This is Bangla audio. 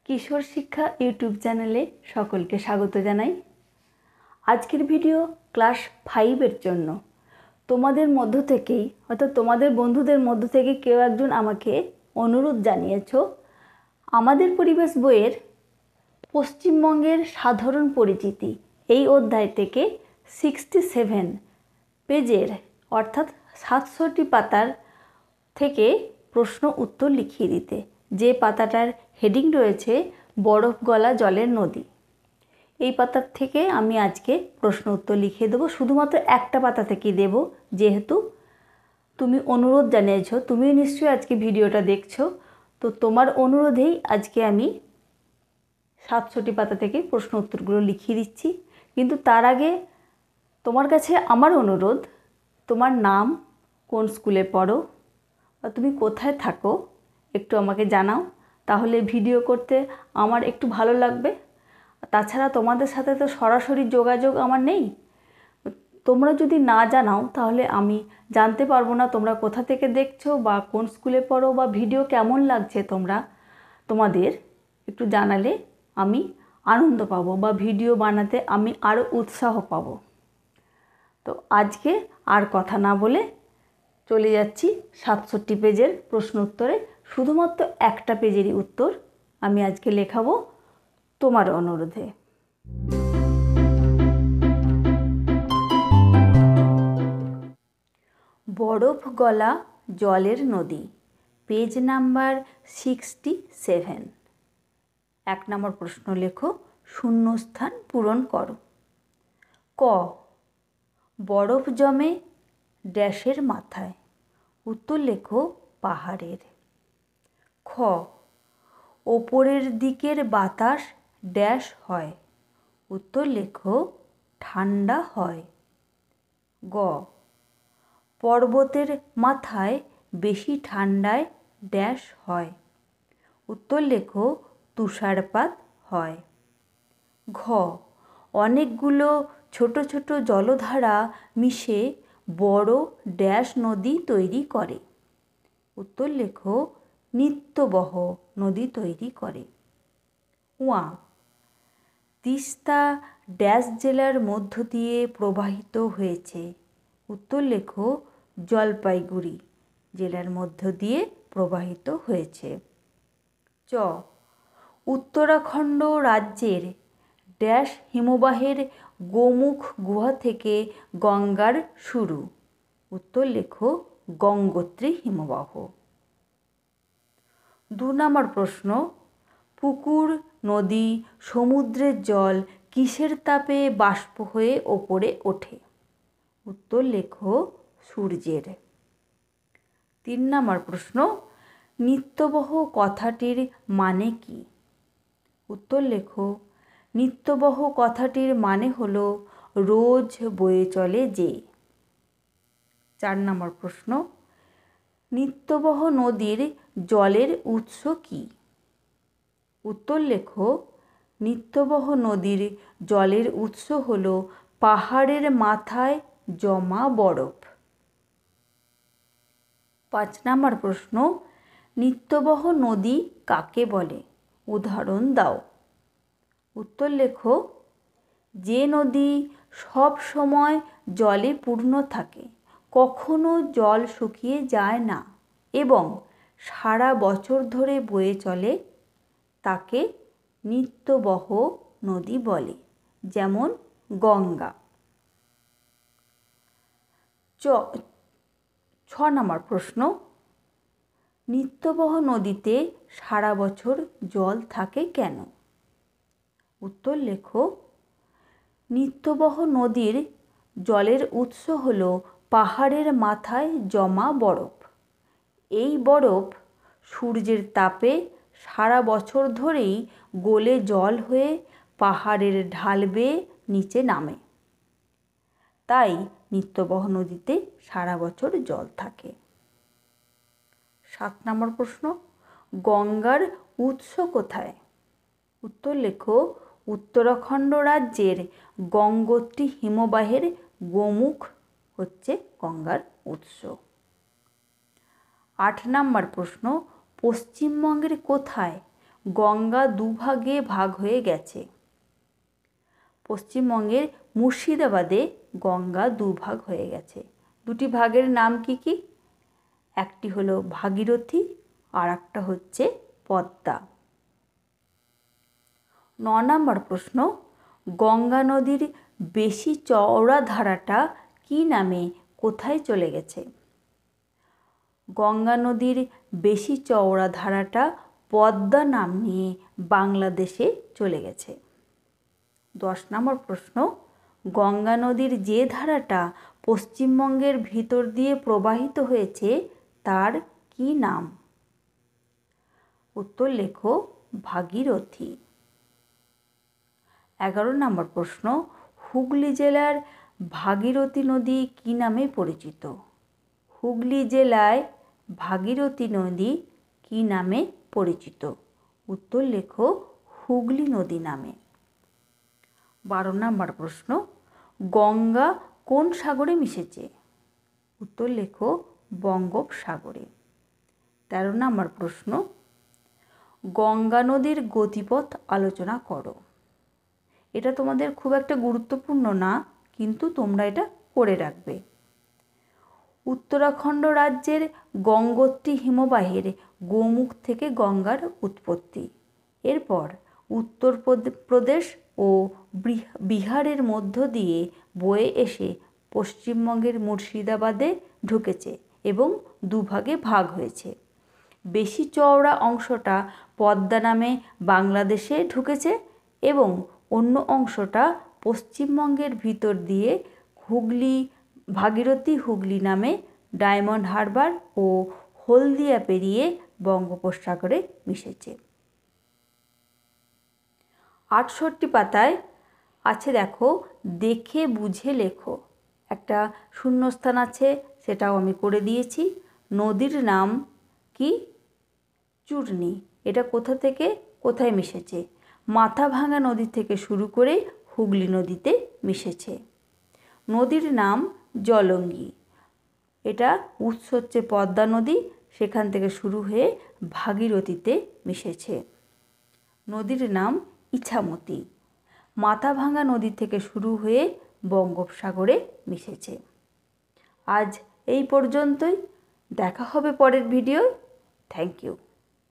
কিশোর শিক্ষা ইউটিউব চ্যানেলে সকলকে স্বাগত জানাই। আজকের ভিডিও ক্লাস 5-এর জন্য। তোমাদের মধ্য থেকেই অর্থাৎ তোমাদের বন্ধুদের মধ্য থেকে কেউ একজন আমাকে অনুরোধ জানিয়েছো আমাদের পরিবেশ বইয়ের পশ্চিমবঙ্গের সাধারণ পরিচিতি এই অধ্যায় থেকে 67 পেজের অর্থাৎ 67টি পাতার থেকে প্রশ্ন উত্তর লিখিয়ে দিতে, যে পাতাটার হেডিং রয়েছে বরফ গলা জলের নদী। এই পাতার থেকে আমি আজকে প্রশ্ন উত্তর লিখিয়ে দেবো। শুধুমাত্র একটা পাতা থেকেই দেব, যেহেতু তুমি অনুরোধ জানিয়েছো, তুমিও নিশ্চয়ই আজকে ভিডিওটা দেখছো, তো তোমার অনুরোধেই আজকে আমি 67টি পাতা থেকে প্রশ্ন উত্তরগুলো লিখিয়ে দিচ্ছি। কিন্তু তার আগে তোমার কাছে আমার অনুরোধ, তোমার নাম, কোন স্কুলে পড়ো বা তুমি কোথায় থাকো একটু আমাকে জানাও, তাহলে ভিডিও করতে আমার একটু ভালো লাগবে। তাছাড়া তোমাদের সাথে তো সরাসরি যোগাযোগ আমার নেই। তোমরা যদি না জানাও তাহলে আমি জানতে পারবো না তোমরা কোথা থেকে দেখছো বা কোন স্কুলে পড়ো বা ভিডিও কেমন লাগছে। তোমাদের একটু জানালে আমি আনন্দ পাবো বা ভিডিও বানাতে আমি আরও উৎসাহ পাবো। তো আজকে আর কথা না বলে চলে যাচ্ছি 67 পেজের প্রশ্ন উত্তরে। শুধুমাত্র একটা পেজেরই উত্তর আমি আজকে লেখাবো তোমার অনুরোধে। বরফ গলা জলের নদী, পেজ নাম্বার 67। 1 নম্বর প্রশ্ন লেখো, শূন্যস্থান পূরণ করো। ক, বরফ জমে ড্যাশের মাথায়, উত্তর লেখো পাহাড়ের। খ, ওপরের দিকের বাতাস ড্যাশ হয়, উত্তর লেখো ঠান্ডা হয়। গ, পর্বতের মাথায় বেশি ঠান্ডায় ড্যাশ হয়, উত্তর লেখো তুষারপাত হয়। ঘ, অনেকগুলো ছোট ছোট জলধারা মিশে বড় ড্যাশ নদী তৈরি করে, উত্তর লেখো নিত্যবহ নদী তৈরি করে। উয়া, তিস্তা ড্যাশ জেলার মধ্য দিয়ে প্রবাহিত হয়েছে, উত্তর লেখো জলপাইগুড়ি জেলার মধ্য দিয়ে প্রবাহিত হয়েছে। চ, উত্তরাখণ্ড রাজ্যের ড্যাশ হিমবাহের গোমুখ গুহা থেকে গঙ্গার শুরু, উত্তর লেখো গঙ্গোত্রী হিমবাহ। 2 নম্বর প্রশ্ন, পুকুর, নদী, সমুদ্রের জল কিসের তাপে বাষ্প হয়ে ওপরে ওঠে, উত্তর লেখো সূর্যের। 3 নম্বর প্রশ্ন, নিত্যবহ কথাটির মানে কি, উত্তর লেখো নিত্যবহ কথাটির মানে হলো রোজ বয়ে চলে যে। 4 নম্বর প্রশ্ন, নিত্যবহ নদীর জলের উৎস কি, উত্তর লেখো নিত্যবহ নদীর জলের উৎস হলো পাহাড়ের মাথায় জমা বরফ। 5 নম্বর প্রশ্ন, নিত্যবহ নদী কাকে বলে, উদাহরণ দাও, উত্তর লেখো যে নদী সব সময় জলে পূর্ণ থাকে, কখনো জল শুকিয়ে যায় না এবং সারা বছর ধরে বয়ে চলে, তাকে নিত্যবহ নদী বলে, যেমন গঙ্গা। 6 নম্বর প্রশ্ন, নিত্যবহ নদীতে সারা বছর জল থাকে কেন, উত্তর লেখো নিত্যবহ নদীর জলের উৎস হলো পাহাড়ের মাথায় জমা বরফ। এই বরফ সূর্যের তাপে সারা বছর ধরেই গলে জল হয়ে পাহাড়ের ঢাল বেয়ে নিচে নামে, তাই নিত্যবহ নদীতে সারা বছর জল থাকে। 7 নম্বর প্রশ্ন, গঙ্গার উৎস কোথায়, উত্তর লেখো উত্তরাখণ্ড রাজ্যের গঙ্গোত্রী হিমবাহের গোমুখ হচ্ছে গঙ্গার উৎস। 8 নম্বর প্রশ্ন, পশ্চিমবঙ্গের কোথায় গঙ্গা দুভাগে ভাগ হয়ে গেছে। পশ্চিমবঙ্গের মুর্শিদাবাদে গঙ্গা দুভাগ হয়ে গেছে। দুটি ভাগের নাম কি কি? একটি হলো ভাগীরথী আর একটা হচ্ছে পদ্মা। 9 নম্বর প্রশ্ন, গঙ্গা নদীর বেশি চওড়া ধারাটা কি নামে কোথায় চলে গেছে? গঙ্গা নদীর বেশি চওড়া ধারাটা পদ্মা নাম নিয়ে বাংলাদেশে চলে গেছে। 10 নম্বর প্রশ্ন, গঙ্গা নদীর যে ধারাটা পশ্চিমবঙ্গের ভিতর দিয়ে প্রবাহিত হয়েছে তার কি নাম? উত্তর লেখো ভাগীরথী। 11 নম্বর প্রশ্ন, হুগলি জেলার ভাগীরথী নদী কি নামে পরিচিত? হুগলি জেলায় ভাগীরথী নদী কি নামে পরিচিত? উত্তর লেখো হুগলি নদী নামে। 12 নম্বর প্রশ্ন, গঙ্গা কোন সাগরে মিশেছে? উত্তর লেখো বঙ্গোপসাগরে। 13 নম্বর প্রশ্ন, গঙ্গা নদীর গতিপথ আলোচনা করো। এটা তোমাদের খুব একটা গুরুত্বপূর্ণ না, কিন্তু তোমরা এটা করে রাখবে। উত্তরাখণ্ড রাজ্যের গঙ্গোত্রী হিমবাহের গোমুখ থেকে গঙ্গার উৎপত্তি। এরপর উত্তরপ্রদেশ ও বিহারের মধ্য দিয়ে বয়ে এসে পশ্চিমবঙ্গের মুর্শিদাবাদে ঢুকেছে এবং দুভাগে ভাগ হয়েছে। বেশি চওড়া অংশটা পদ্মা নামে বাংলাদেশে ঢুকেছে এবং অন্য অংশটা পশ্চিমবঙ্গের ভিতর দিয়ে ভাগীরথী হুগলি নামে ডায়মন্ড হারবার ও হলদিয়া পেরিয়ে বঙ্গোপসাগরে মিশেছে। 68 পাতায় আছে দেখো, দেখে বুঝে লেখো। একটা শূন্যস্থান আছে, সেটাও আমি করে দিয়েছি। নদীর নাম কি? চূর্ণী। এটা কোথা থেকে কোথায় মিশেছে? মাথাভাঙা নদী থেকে শুরু করে হুগলি নদীতে মিশেছে। নদীর নাম জলঙ্গি। এটা উৎস হচ্ছে পদ্মা নদী, সেখান থেকে শুরু হয়ে ভাগীরথীতে মিশেছে। নদীর নাম ইছামতি। মাথাভাঙা নদী থেকে শুরু হয়ে বঙ্গোপসাগরে মিশেছে। আজ এই পর্যন্তই, দেখা হবে পরের ভিডিও। Thank you.